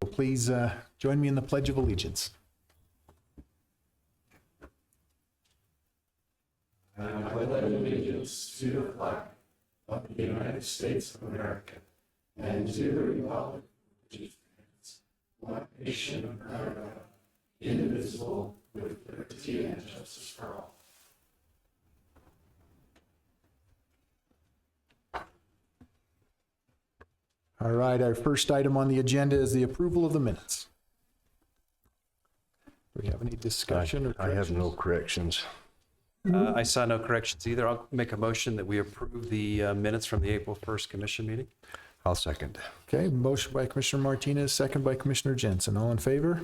Please join me in the Pledge of Allegiance. I pledge allegiance to the flag of the United States of America and to the republic which stands one nation under God, indivisible, with liberty and justice for all. All right, our first item on the agenda is the approval of the minutes. Do we have any discussion or I corrections? have no corrections. I saw no corrections either. I'll make a motion that we approve the minutes from the April 1st commission meeting. I'll second. Okay, motion by Commissioner Martinez, second by Commissioner Jensen. All in favor?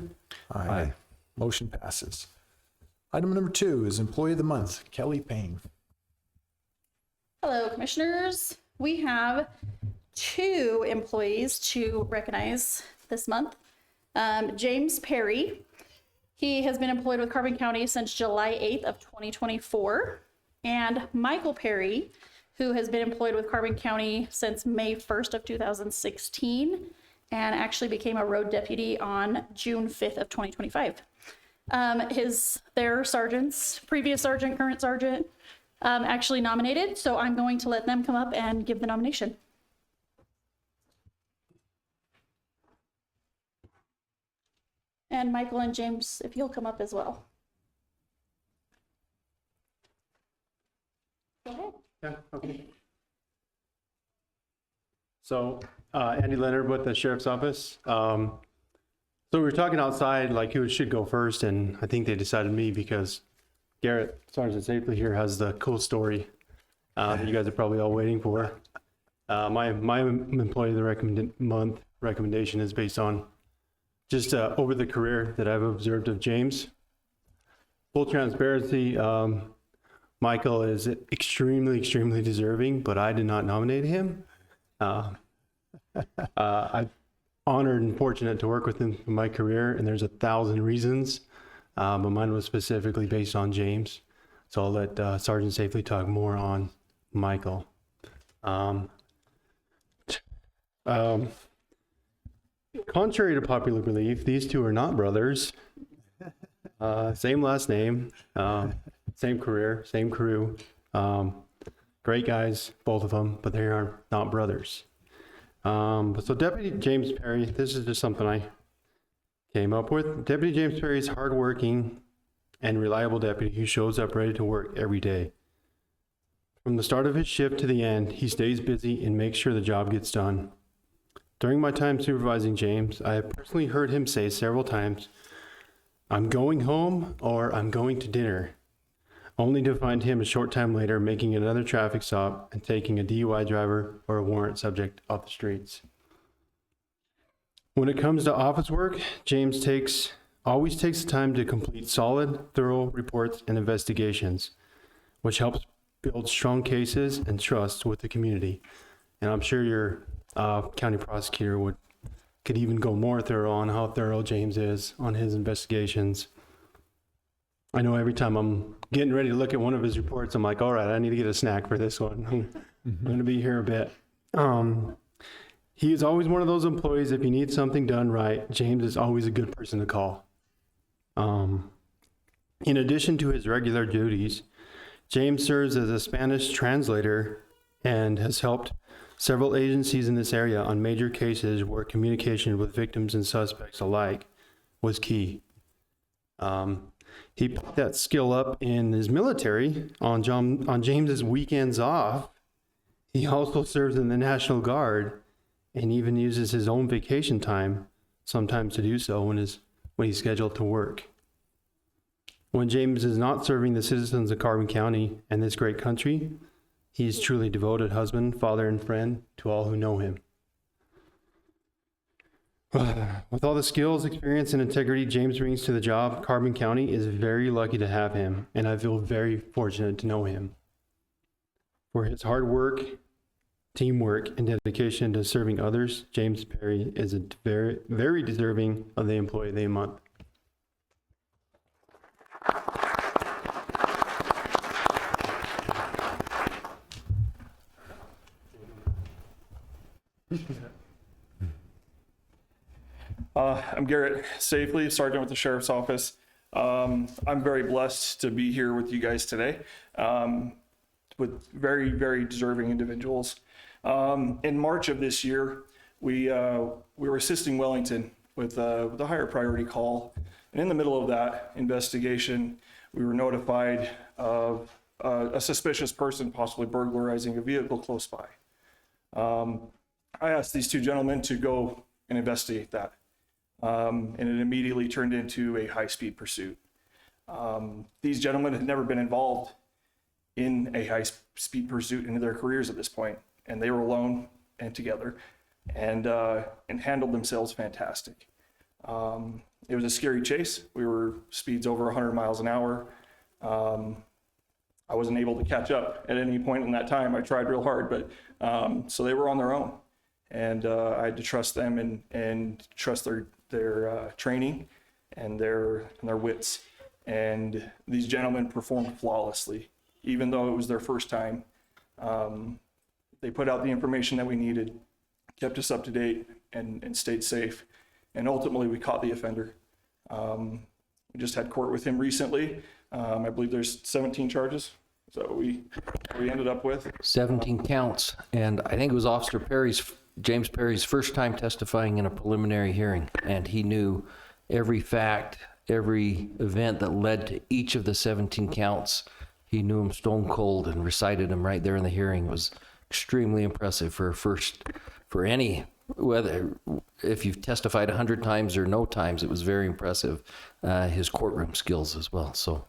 Aye. Motion passes. Item number 2 is Employee of the Month, Kellie Payne. Hello, commissioners. We have 2 employees to recognize this month. James Perry. He has been employed with Carbon County since July 8th of 2024. And Michael Perry, who has been employed with Carbon County since May 1st of 2016 and actually became a road deputy on June 5th of 2025. Their sergeants, previous sergeant, current sergeant, actually nominated, so I'm going to let them come up and give the nomination. And Michael and James, if you'll come up as well. Go ahead. Yeah, okay. So, Andy Leonard with the Sheriff's Office. So we were talking outside, like who should go first, and I think they decided me because Garrett, Sergeant Safely here, has the cool story that you guys are probably all waiting for. My employee of the month recommendation is based on just over the career that I've observed of James. Full transparency, Michael is extremely deserving, but I did not nominate him. I'm honored and fortunate to work with him in my career, and there's 1,000 reasons, but mine was specifically based on James. So I'll let Sergeant Safely talk more on Michael. Contrary to popular belief, these 2 are not brothers. Same last name, same career, same crew. Great guys, both of them, but they are not brothers. So Deputy James Perry, this is just something I came up with. Deputy James Perry is hardworking and reliable deputy who shows up ready to work every day. From the start of his shift to the end, he stays busy and makes sure the job gets done. During my time supervising James, I have personally heard him say several times, "I'm going home," or "I'm going to dinner," only to find him a short time later making another traffic stop and taking a DUI driver or a warrant subject off the streets. When it comes to office work, James always takes the time to complete solid, thorough reports and investigations, which helps build strong cases and trust with the community. And I'm sure your county prosecutor could even go more thorough on how thorough James is on his investigations. I know every time I'm getting ready to look at one of his reports, I'm like, all right, I need to get a snack for this one. I'm going to be here a bit. He is always one of those employees, if you need something done right, James is always a good person to call. In addition to his regular duties, James serves as a Spanish translator and has helped several agencies in this area on major cases where communication with victims and suspects alike was key. He picked that skill up in his military on James's weekends off. He also serves in the National Guard and even uses his own vacation time sometimes to do so when he's scheduled to work. When James is not serving the citizens of Carbon County and this great country, he's truly devoted husband, father, and friend to all who know him. With all the skills, experience, and integrity James brings to the job, Carbon County is very lucky to have him, and I feel very fortunate to know him. For his hard work, teamwork, and dedication to serving others, James Perry is very, very deserving of the Employee of the Month. I'm Garrett Safely, Sergeant with the Sheriff's Office. I'm very blessed to be here with you guys today with very, very deserving individuals. In March of this year, we were assisting Wellington with a higher priority call. And in the middle of that investigation, we were notified of a suspicious person possibly burglarizing a vehicle close by. I asked these two gentlemen to go and investigate that. And it immediately turned into a high-speed pursuit. These gentlemen had never been involved in a high-speed pursuit in their careers at this point, and they were alone and together, and handled themselves fantastic. It was a scary chase. We were speeds over 100 miles an hour. I wasn't able to catch up at any point in that time. I tried real hard, but so they were on their own, and I had to trust them and trust their training and their wits. And these gentlemen performed flawlessly, even though it was their first time. They put out the information that we needed, kept us up to date, and stayed safe. And ultimately, we caught the offender. We just had court with him recently. I believe there's 17 charges. So we ended up with 17 counts. And I think it was James Perry's first time testifying in a preliminary hearing. And he knew every fact, every event that led to each of the 17 counts. He knew them stone cold and recited them right there in the hearing. It was extremely impressive for any, whether if you've testified 100 times or no times, it was very impressive. His courtroom skills as well. So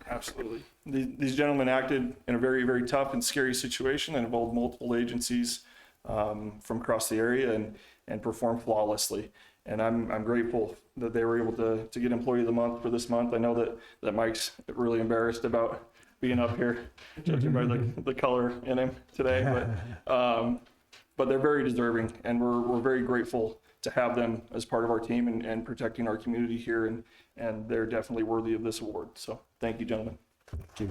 absolutely. These gentlemen acted in a very, very tough and scary situation that involved multiple agencies from across the area and performed flawlessly. And I'm grateful that they were able to get Employee of the Month for this month. I know that Mike's really embarrassed about being up here, judging by the color in him today. But they're very deserving, and we're very grateful to have them as part of our team and protecting our community here. And they're definitely worthy of this award. So thank you, gentlemen. Thank you.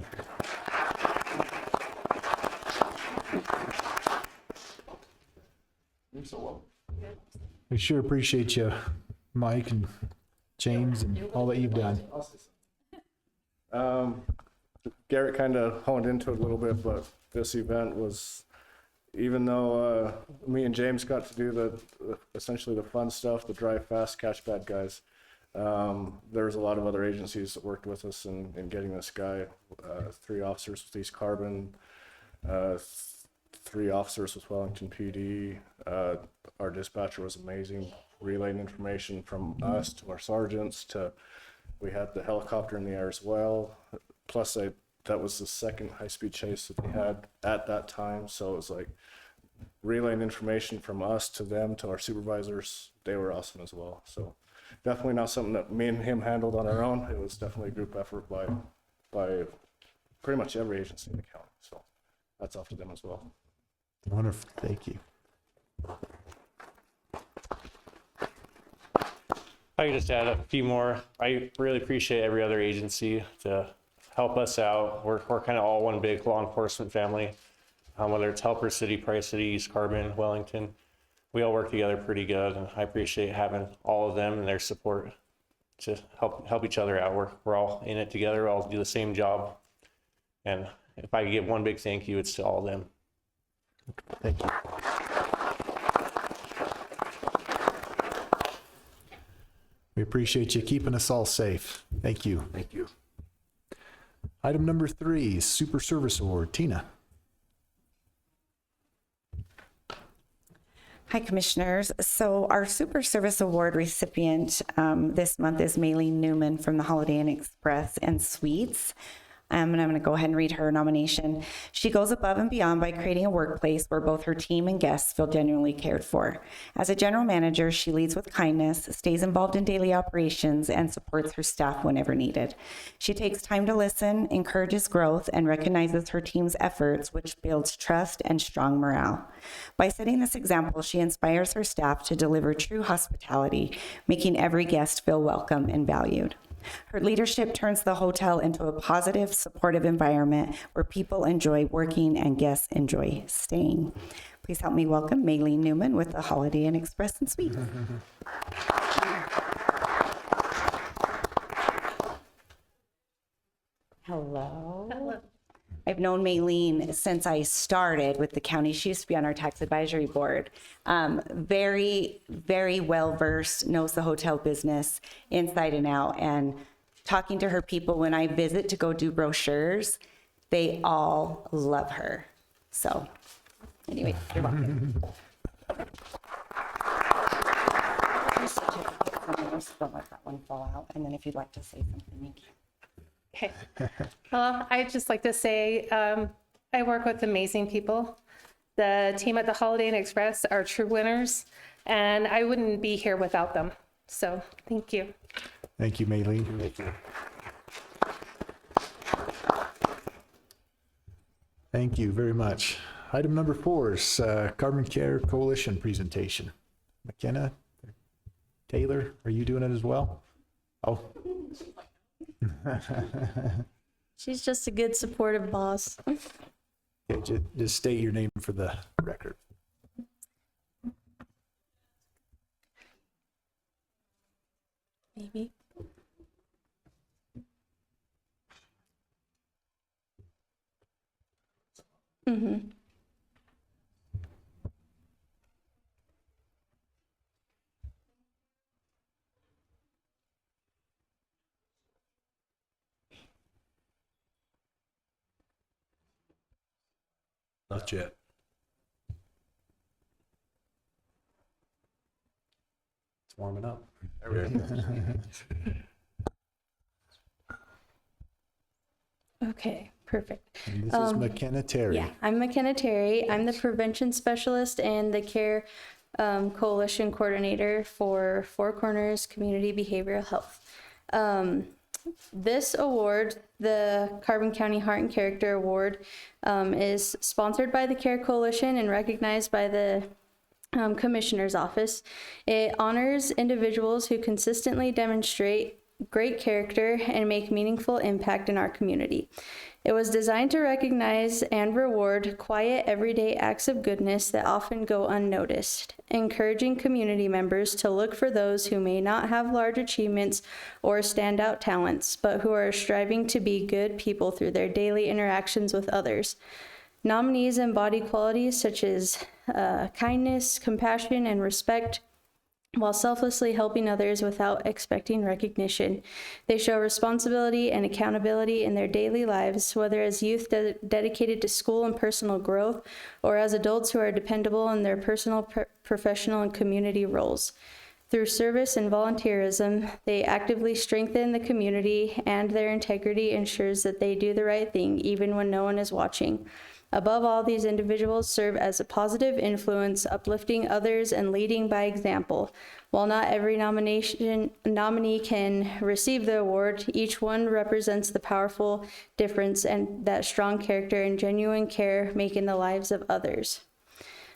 You're so welcome. We sure appreciate you, Mike and James, and all that you've done. Garrett kind of honed into it a little bit, but this event was, even though me and James got to do essentially the fun stuff, the drive fast, catch bad guys, there's a lot of other agencies that worked with us in getting this guy. 3 officers with East Carbon, 3 officers with Wellington PD. Our dispatcher was amazing, relaying information from us to our sergeants we had the helicopter in the air as well. Plus, that was the second high-speed chase that they had at that time. So it was like relaying information from us to them, to our supervisors. They were awesome as well. So definitely not something that me and him handled on our own. It was definitely a group effort by pretty much every agency in the county. So that's off to them as well. Wonderful. Thank you. I could just add a few more. I really appreciate every other agency to help us out. We're kind of all one big law enforcement family, whether it's Helper City, Price City, East Carbon, Wellington. We all work together pretty good, and I appreciate having all of them and their support to help each other out. We're all in it together. We all do the same job. And if I could give one big thank you, it's to all of them. Thank you. We appreciate you keeping us all safe. Thank you. thank you. Item number 3, Super Service Award. Tina. Hi, Commissioners. So our Super Service Award recipient this month is Maylene Newman from the Holiday Inn Express and Suites. And I'm going to go ahead and read her nomination. She goes above and beyond by creating a workplace where both her team and guests feel genuinely cared for. As a general manager, she leads with kindness, stays involved in daily operations, and supports her staff whenever needed. She takes time to listen, encourages growth, and recognizes her team's efforts, which builds trust and strong morale. By setting this example, she inspires her staff to deliver true hospitality, making every guest feel welcome and valued. Her leadership turns the hotel into a positive, supportive environment where people enjoy working and guests enjoy staying. Please help me welcome Maylene Newman with the Holiday Inn Express and Suites. Hello. I've known Maylene since I started with the county. She used to be on our tax advisory board. Very, very well versed, knows the hotel business inside and out. And talking to her people when I visit to go do brochures, they all love her. So anyway, you're welcome. Don't let that one fall out. And then if you'd like to say something, you can. Okay. Well, I'd just like to say I work with amazing people. The team at the Holiday Inn Express are true winners, and I wouldn't be here without them. So thank you. Thank you, Maylene. Thank you very much. Item number 4 is Carbon Care Coalition presentation. McKenna, Taylor, are you doing it as well? Oh. She's just a good supportive boss. Okay, just state your name for the record. Maybe. Mm-hmm. Not yet. It's warming up. Okay, perfect. And this is McKenna Terry. Yeah, I'm McKenna Terry. I'm the prevention specialist and the care coalition coordinator for Four Corners Community Behavioral Health. This award, the Carbon County Heart and Character Award, is sponsored by the Care Coalition and recognized by the Commissioner's Office. It honors individuals who consistently demonstrate great character and make meaningful impact in our community. It was designed to recognize and reward quiet, everyday acts of goodness that often go unnoticed, encouraging community members to look for those who may not have large achievements or standout talents, but who are striving to be good people through their daily interactions with others. Nominees embody qualities such as kindness, compassion, and respect, while selflessly helping others without expecting recognition. They show responsibility and accountability in their daily lives, whether as youth dedicated to school and personal growth, or as adults who are dependable in their personal, professional, and community roles. Through service and volunteerism, they actively strengthen the community, and their integrity ensures that they do the right thing even when no one is watching. Above all, these individuals serve as a positive influence, uplifting others and leading by example. While not every nominee can receive the award, each one represents the powerful difference and that strong character and genuine care make in the lives of others.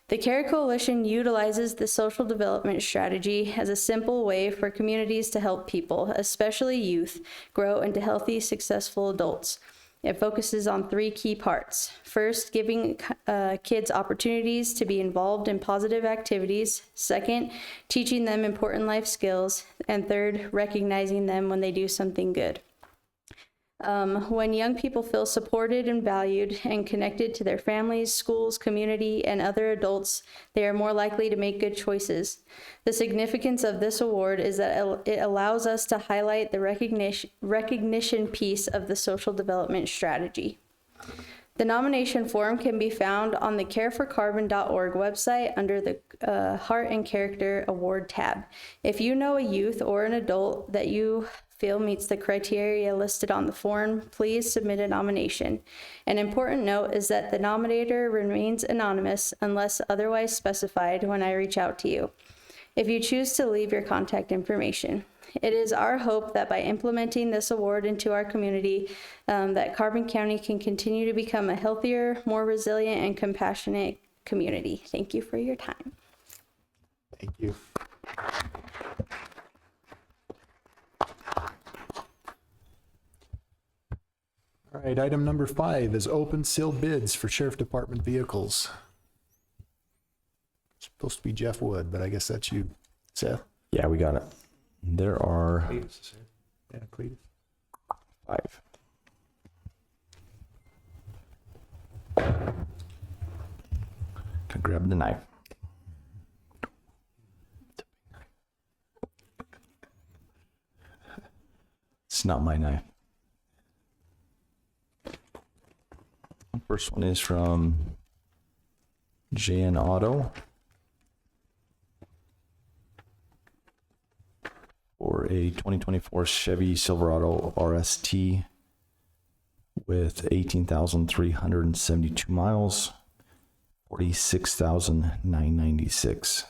The Care Coalition utilizes the social development strategy as a simple way for communities to help people, especially youth, grow into healthy, successful adults. It focuses on 3 key parts. First, giving kids opportunities to be involved in positive activities. Second, teaching them important life skills. And third, recognizing them when they do something good. When young people feel supported and valued and connected to their families, schools, community, and other adults, they are more likely to make good choices. The significance of this award is that it allows us to highlight the recognition piece of the social development strategy. The nomination form can be found on the careforcarbon.org website under the Heart and Character Award tab. If you know a youth or an adult that you feel meets the criteria listed on the form, please submit a nomination. An important note is that the nominator remains anonymous unless otherwise specified when I reach out to you, if you choose to leave your contact information. It is our hope that by implementing this award into our community, that Carbon County can continue to become a healthier, more resilient, and compassionate community. Thank you for your time. Thank you. All right, item number 5 is open seal bids for Sheriff Department vehicles. It's supposed to be Jeff Wood, but I guess that's you, Seth. Yeah, we got it. There are Yeah, Cletus. 5. grab the knife. It's not my knife. First one is from Jan Auto for a 2024 Chevy Silverado RST with 18,372 miles, 46,996.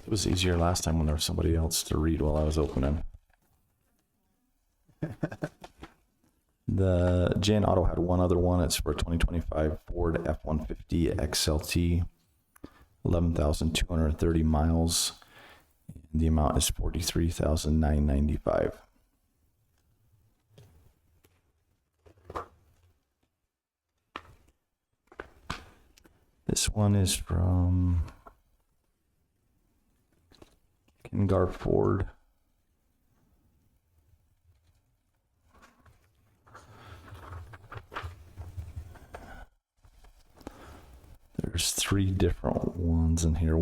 It was easier last time when there was somebody else to read while I was opening. The Jan Auto had one other one. It's for a 2025 Ford F-150 XLT, 11,230 miles. The amount is 43,995. This one is from Kengar Ford. There's three different ones in here.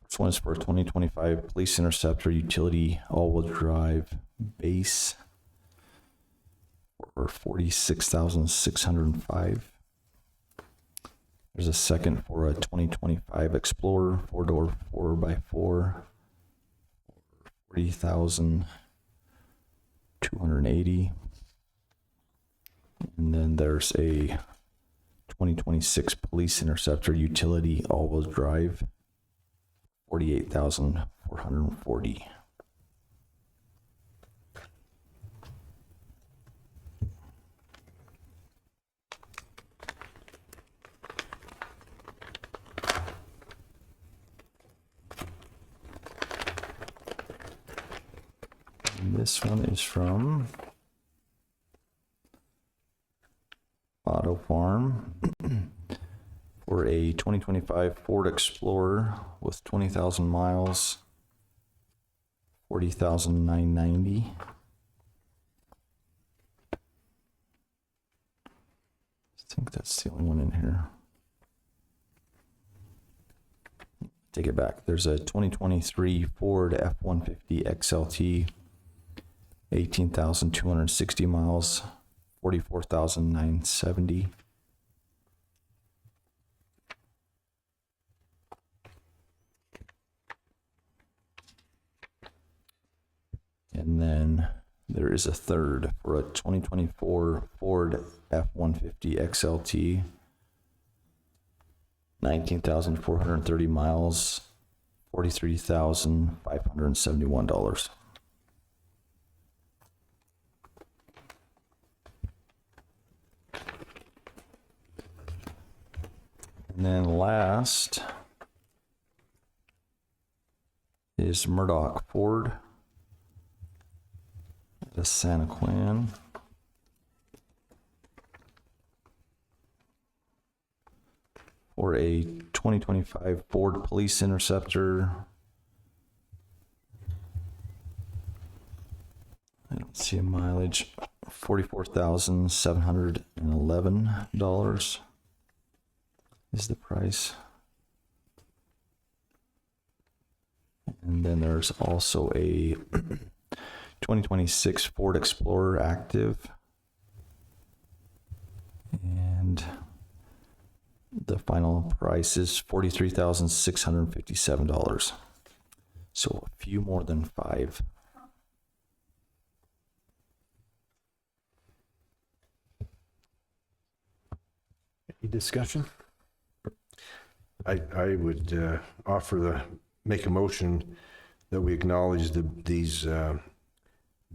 This one is for a 2025 Police Interceptor Utility All-Wheel Drive Base for 46,605. There's a second for a 2025 Explorer 4-door 4x4, 40,280. And then there's a 2026 Police Interceptor Utility All-Wheel Drive, 48,440. And this one is from Auto Farm for a 2025 Ford Explorer with 20,000 miles, 40,990. I think that's the only one in here. Take it back. There's a 2023 Ford F-150 XLT, 18,260 miles, 44,970. And then there is a third for a 2024 Ford F-150 XLT, 19,430 miles, $43,571. And then last is Murdoch Ford, the Santa Quin. For a 2025 Ford Police Interceptor. I don't see a mileage. $44,711 is the price. And then there's also a 2026 Ford Explorer Active. And the final price is $43,657. So a few more than 5. Any discussion? I would make a motion that we acknowledge these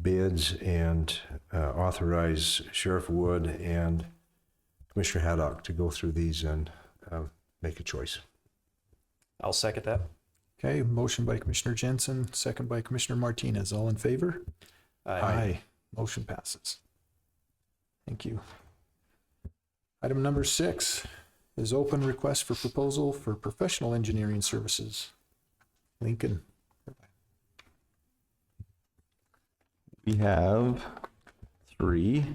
bids and authorize Sheriff Wood and Commissioner Haddock to go through these and make a choice. I'll second that. Okay, motion by Commissioner Jensen, second by Commissioner Martinez. All in favor? Aye. Motion passes. Thank you. Item number 6 is open request for proposal for professional engineering services. Lincoln. We have 3.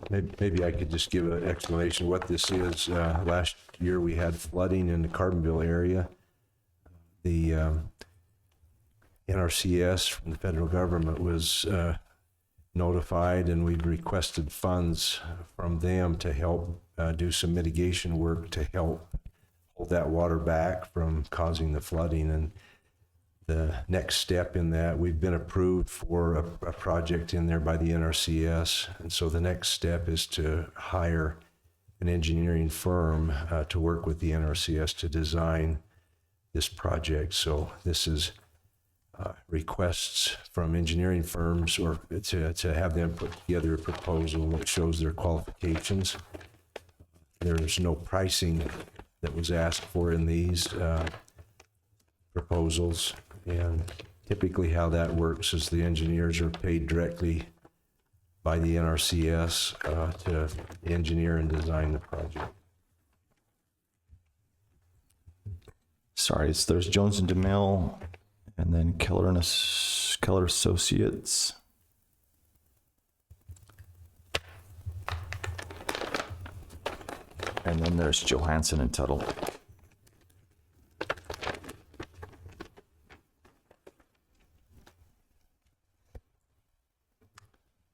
Maybe I could just give an explanation of what this is. Last year, we had flooding in the Carbonville area. The NRCS from the federal government was notified, and we've requested funds from them to help do some mitigation work to help hold that water back from causing the flooding. And the next step in that, we've been approved for a project in there by the NRCS. And so the next step is to hire an engineering firm to work with the NRCS to design this project. So this is requests from engineering firms or to have them put together a proposal that shows their qualifications. There's no pricing that was asked for in these proposals. And typically how that works is the engineers are paid directly by the NRCS to engineer and design the project. Sorry, there's Jones and DeMille, and then Keller Associates. And then there's Johansson and Tuttle.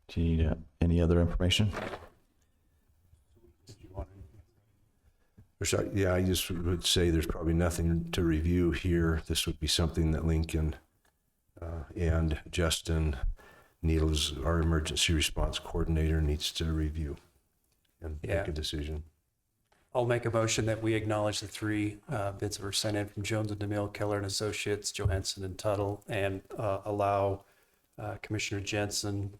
Do you need any other information? Yeah, I just would say there's probably nothing to review here. This would be something that Lincoln and Justin Needles, our emergency response coordinator, needs to review and make a decision. I'll make a motion that we acknowledge the 3 bids that were sent in from Jones and DeMille, Keller and Associates, Johansson and Tuttle, and allow Commissioner Jensen,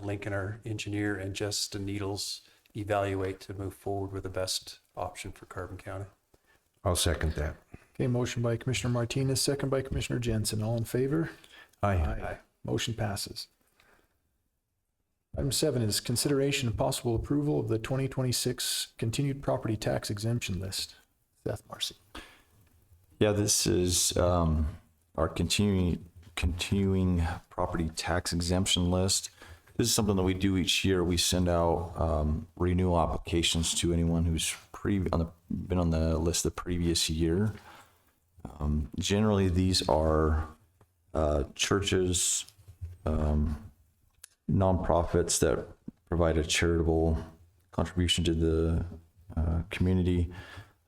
Lincoln, our engineer, and Justin Needles evaluate to move forward with the best option for Carbon County. I'll second that. Okay, motion by Commissioner Martinez, second by Commissioner Jensen. All in favor? Aye. Motion passes. Item 7 is consideration and possible approval of the 2026 continued property tax exemption list. Seth Marsing. Yeah, this is our continuing property tax exemption list. This is something that we do each year. We send out renewal applications to anyone who's been on the list the previous year. Generally, these are churches, nonprofits that provide a charitable contribution to the community.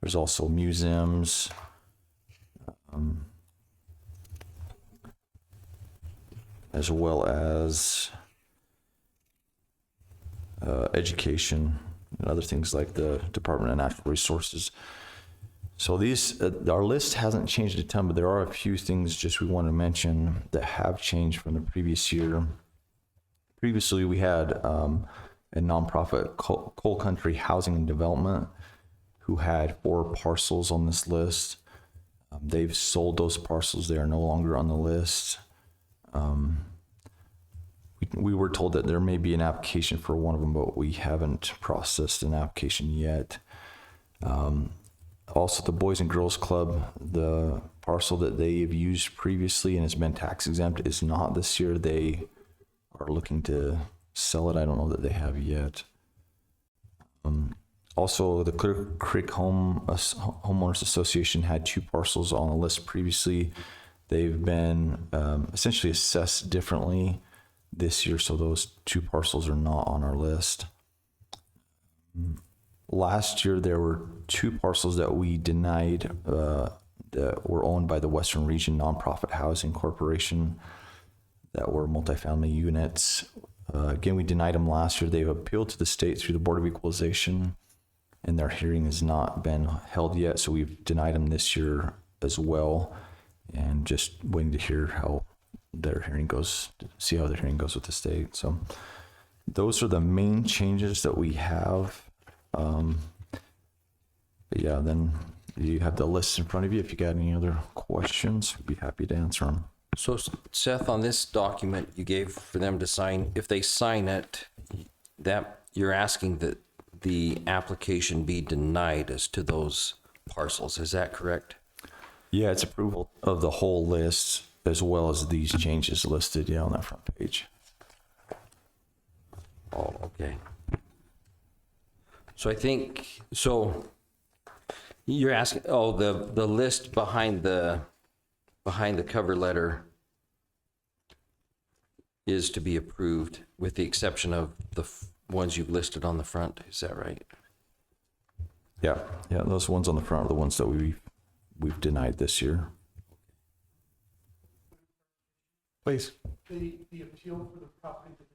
There's also museums, as well as education and other things like the Department of Natural Resources. So these, our list hasn't changed a ton, but there are a few things just we want to mention that have changed from the previous year. Previously, we had a nonprofit, Coal Country Housing and Development, who had 4 parcels on this list. They've sold those parcels. They are no longer on the list. We were told that there may be an application for one of them, but we haven't processed an application yet. Also, the Boys and Girls Club, the parcel that they've used previously and has been tax exempt is not this year. They are looking to sell it. I don't know that they have yet. Also, the Clear Creek Homeowners Association had 2 parcels on the list previously. They've been essentially assessed differently this year, so those 2 parcels are not on our list. Last year, there were 2 parcels that we denied that were owned by the Western Region Nonprofit Housing Corporation that were multifamily units. Again, we denied them last year. They've appealed to the state through the Board of Equalization, and their hearing has not been held yet, so we've denied them this year as well, and just waiting to hear how their hearing goes, see how their hearing goes with the state. So those are the main changes that we have. But yeah, then you have the list in front of you. If you got any other questions, we'd be happy to answer them. So Seth, on this document you gave for them to sign, if they sign it, that you're asking that the application be denied as to those parcels. Is that correct? Yeah, it's approval of the whole list as well as these changes listed, yeah, on that front page. Oh, okay. So I think, so you're asking, oh, the list behind the cover letter is to be approved with the exception of the ones you've listed on the front. Is that right? Yeah, those ones on the front are the ones that we've denied this year. Please. The appeal for the property that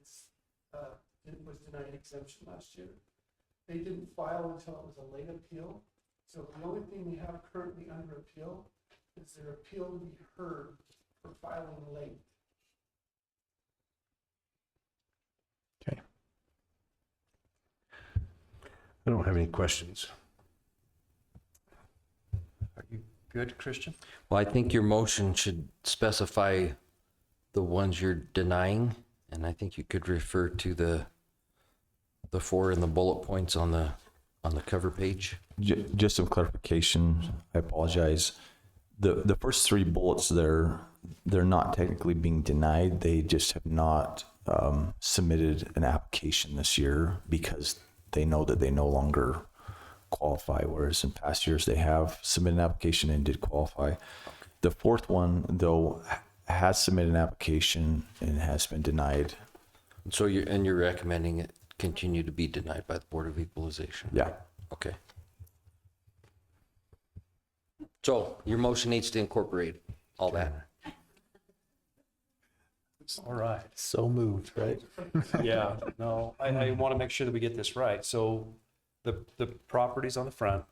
was denied exemption last year, they didn't file until it was a late appeal. So the only thing we have currently under appeal is their appeal to be heard for filing late. Okay. I don't have any questions. Are you good, Christian? Well, I think your motion should specify the ones you're denying, and I think you could refer to the four in the bullet points on the cover page. Just some clarification, I apologize. The first three bullets there, they're not technically being denied. They just have not submitted an application this year because they know that they no longer qualify, whereas in past years they have submitted an application and did qualify. The fourth one, though, has submitted an application and has been denied. So you're recommending it continue to be denied by the Board of Equalization? Yeah. Okay. So your motion needs to incorporate all that. All right. So moved, right? Yeah, no, I want to make sure that we get this right. So the properties on the front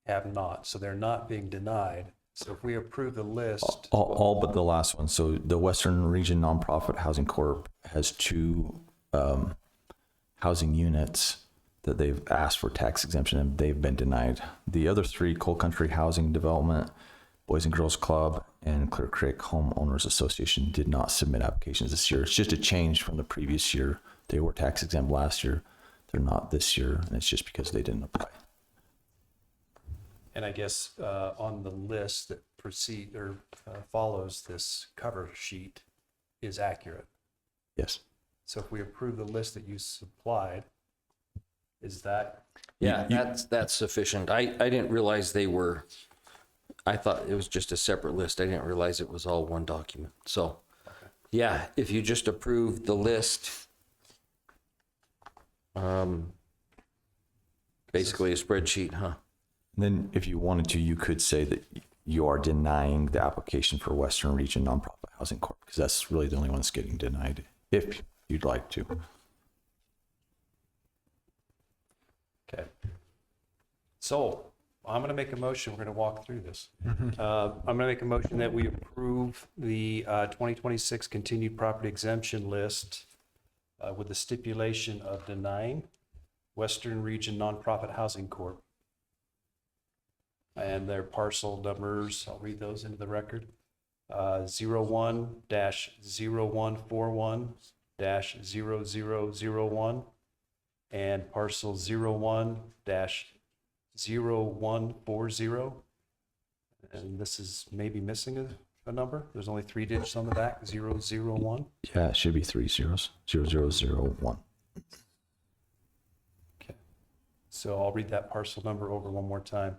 have not, so they're not being denied. So if we approve the list, All but the last one. So the Western Region Nonprofit Housing Corp has two housing units that they've asked for tax exemption and they've been denied. The other three, Coal Country Housing Development, Boys and Girls Club, and Clear Creek Homeowners Association, did not submit applications this year. It's just a change from the previous year. They were tax exempt last year. They're not this year, and it's just because they didn't apply. and I guess on the list that follows this cover sheet is accurate. Yes. So if we approve the list that you supplied, is that? Yeah, that's sufficient. I didn't realize I thought it was just a separate list. I didn't realize it was all one document. So, yeah, if you just approve the list, basically a spreadsheet, huh? And then if you wanted to, you could say that you are denying the application for Western Region Nonprofit Housing Corp, because that's really the only one that's getting denied, if you'd like to. Okay. So I'm going to make a motion. We're going to walk through this. I'm going to make a motion that we approve the 2026 continued property exemption list with the stipulation of denying Western Region Nonprofit Housing Corp. And their parcel numbers, I'll read those into the record. 01-0141-0001 and parcel 01-0140. And this is maybe missing a number. There's only 3 digits on the back, 001. Yeah, it should be 3 zeros, 0001. Okay. So I'll read that parcel number over one more time.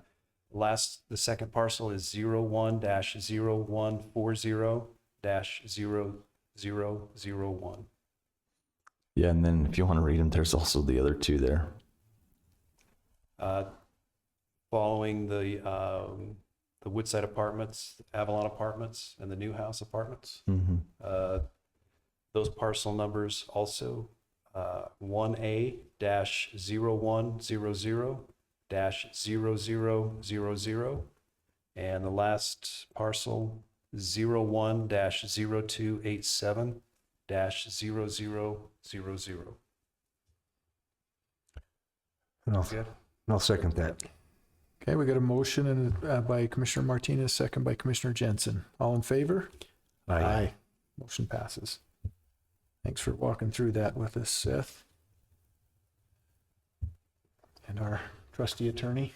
The second parcel is 01-0140-0001. Yeah, and then if you want to read them, there's also the other 2 there. Following the Woodside Apartments, Avalon Apartments, and the New House Apartments. Those parcel numbers also 1A-0100-0000, and the last parcel 01-0287-0000. Good. I'll second that. Okay, we got a motion by Commissioner Martinez, second by Commissioner Jensen. All in favor? Aye. Motion passes. Thanks for walking through that with us, Seth. our trusty attorney.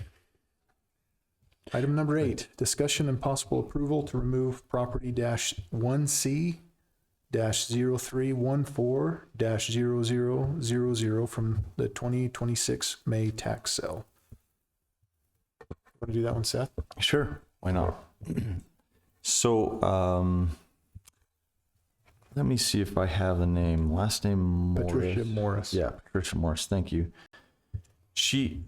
Item number 8, discussion and possible approval to remove property -1C -0314-0000 from the 2026 May tax sale. Want to do that one, Seth? Sure, why not? So, let me see if I have the name. Last name Morris. Patricia Morris. Yeah, Patricia Morris. Thank you. She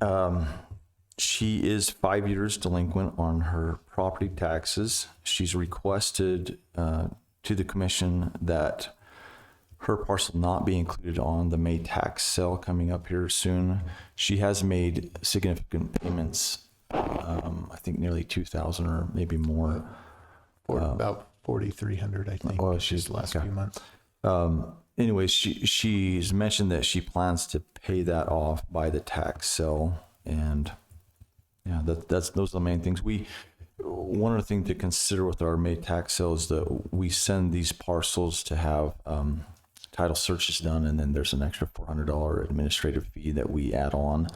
is 5 years delinquent on her property taxes. She's requested to the commission that her parcel not be included on the May tax sale coming up here soon. She has made significant payments. I think nearly 2,000 or maybe more. For about 4,300, I think. Oh, she's the last few months. Anyways, she's mentioned that she plans to pay that off by the tax sale, and yeah, those are the main things. One other thing to consider with our May tax sale is that we send these parcels to have title searches done, and then there's an extra $400 administrative fee that we add on.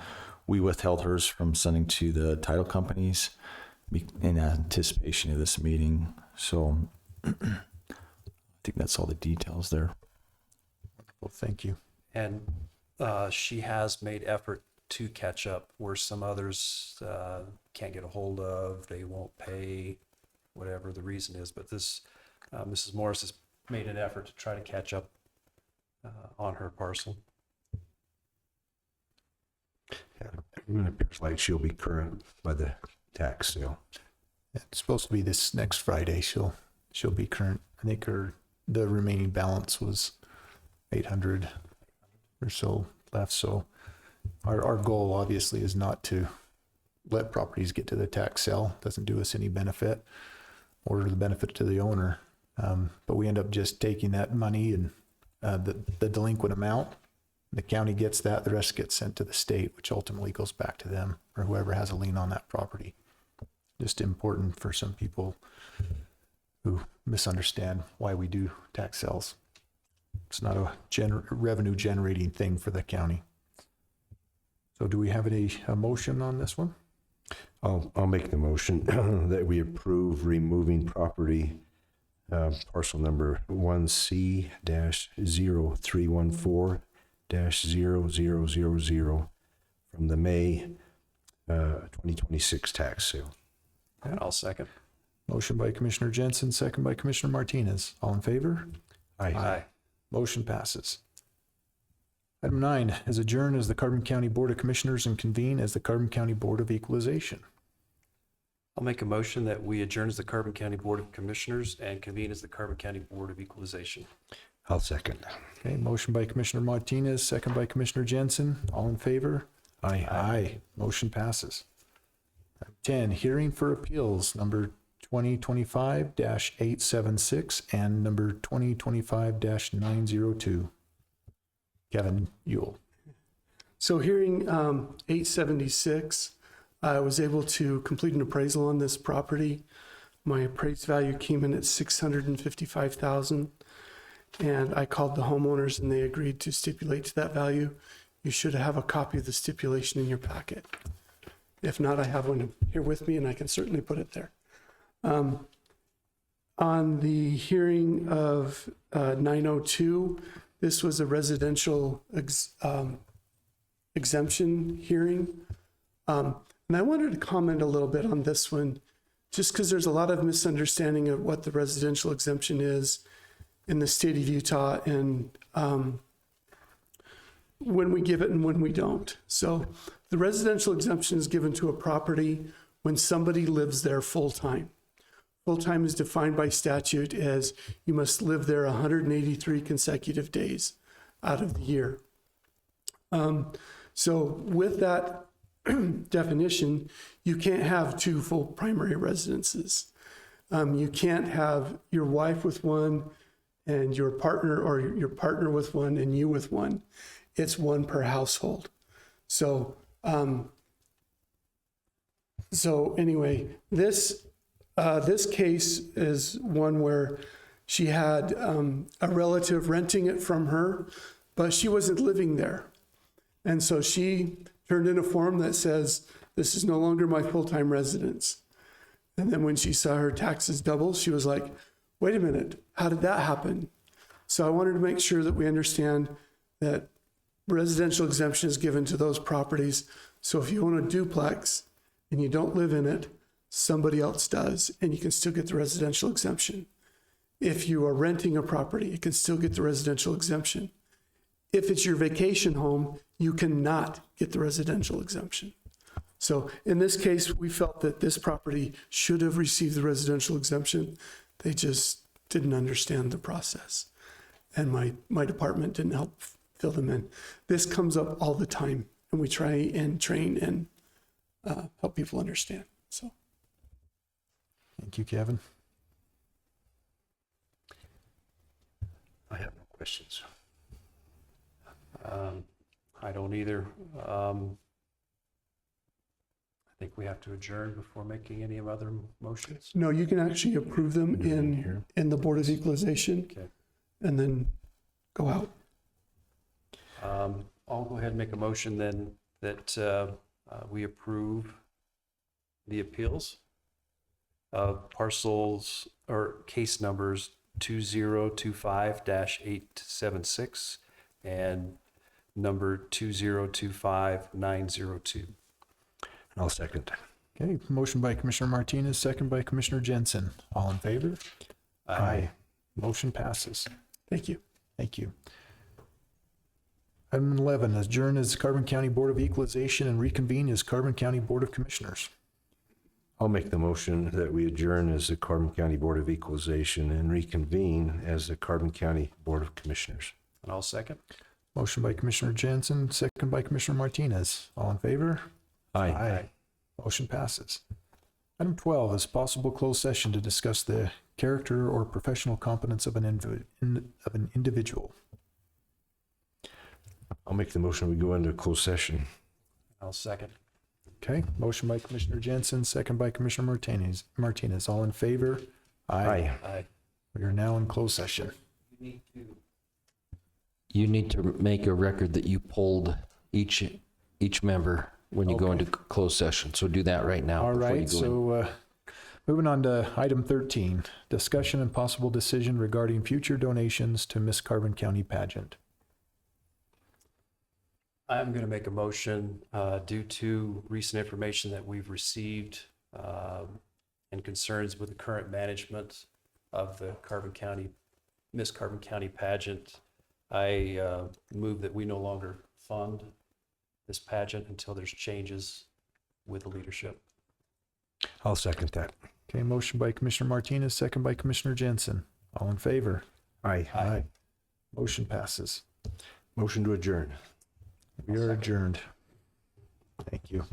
We withheld hers from sending to the title companies in anticipation of this meeting. So I think that's all the details there. Well, thank you. And she has made effort to catch up where some others can't get a hold of, they won't pay, whatever the reason is. But this, Mrs. Morris has made an effort to try to catch up on her parcel. It appears like she'll be current by the tax sale. It's supposed to be this next Friday. She'll be current. I think the remaining balance was 800 or so left. So our goal obviously is not to let properties get to the tax sale. Doesn't do us any benefit or the benefit to the owner. But we end up just taking that money and the delinquent amount. The county gets that. The rest gets sent to the state, which ultimately goes back to them or whoever has a lien on that property. Just important for some people who misunderstand why we do tax sales. It's not a revenue generating thing for the county. So do we have a motion on this one? I'll make the motion that we approve removing property parcel number 1C-0314-0000 from the May 2026 tax sale. And I'll second. Motion by Commissioner Jensen, second by Commissioner Martinez. All in favor? Aye. Motion passes. Item 9 is adjourn as the Carbon County Board of Commissioners and convene as the Carbon County Board of Equalization. I'll make a motion that we adjourn as the Carbon County Board of Commissioners and convene as the Carbon County Board of Equalization. I'll second. Okay, motion by Commissioner Martinez, second by Commissioner Jensen. All in favor? Aye. Aye. Motion passes. Item 10, hearing for appeals number 2025-876 and number 2025-902. Kevin Ewell. So hearing 876, I was able to complete an appraisal on this property. My appraised value came in at $655,000, and I called the homeowners and they agreed to stipulate to that value. You should have a copy of the stipulation in your packet. If not, I have one here with me and I can certainly put it there. On the hearing of 902, this was a residential exemption hearing. And I wanted to comment a little bit on this one, just because there's a lot of misunderstanding of what the residential exemption is in the state of Utah and when we give it and when we don't. So the residential exemption is given to a property when somebody lives there full-time. Full-time is defined by statute as you must live there 183 consecutive days out of the year. So with that definition, you can't have two full primary residences. You can't have your wife with one and your partner, or your partner with one and you with one. It's one per household. So anyway, this case is one where she had a relative renting it from her, but she wasn't living there. And so she turned in a form that says, this is no longer my full-time residence. And then when she saw her taxes double, she was like, wait a minute, how did that happen? So I wanted to make sure that we understand that residential exemption is given to those properties. So if you own a duplex and you don't live in it, somebody else does, and you can still get the residential exemption. If you are renting a property, you can still get the residential exemption. If it's your vacation home, you cannot get the residential exemption. So in this case, we felt that this property should have received the residential exemption. They just didn't understand the process. And my department didn't help fill them in. This comes up all the time, and we try and train and help people understand. So, Thank you, Kevin. I have no questions. I don't either. I think we have to adjourn before making any other motions. no, you can actually approve them in the Board of Equalization Okay. and then go out. I'll go ahead and make a motion then that we approve the appeals of parcels or case numbers 2025-876 and number 2025-902. I'll second. Okay, motion by Commissioner Martinez, second by Commissioner Jensen. All in favor? Aye. Motion passes. Thank you. Thank you. Item 11, adjourn as Carbon County Board of Equalization and reconvene as Carbon County Board of Commissioners. I'll make the motion that we adjourn as the Carbon County Board of Equalization and reconvene as the Carbon County Board of Commissioners. And I'll second. Motion by Commissioner Jensen, second by Commissioner Martinez. All in favor? Aye. Motion passes. Item 12 is possible closed session to discuss the character or professional competence of an individual. I'll make the motion we go into closed session. I'll second. Okay, motion by Commissioner Jensen, second by Commissioner Martinez. All in favor? Aye. Aye. We are now in closed session. You need to make a record that you polled each member when you go into closed session. So do that right now. All before you right, go in. so moving on to item 13, discussion and possible decision regarding future donations to Miss Carbon County pageant. I'm going to make a motion due to recent information that we've received and concerns with the current management of the Miss Carbon County pageant. I move that we no longer fund this pageant until there's changes with the leadership. I'll second that. Okay, motion by Commissioner Martinez, second by Commissioner Jensen. All in favor? Aye. Motion passes. Motion to adjourn. We are adjourned. Thank you.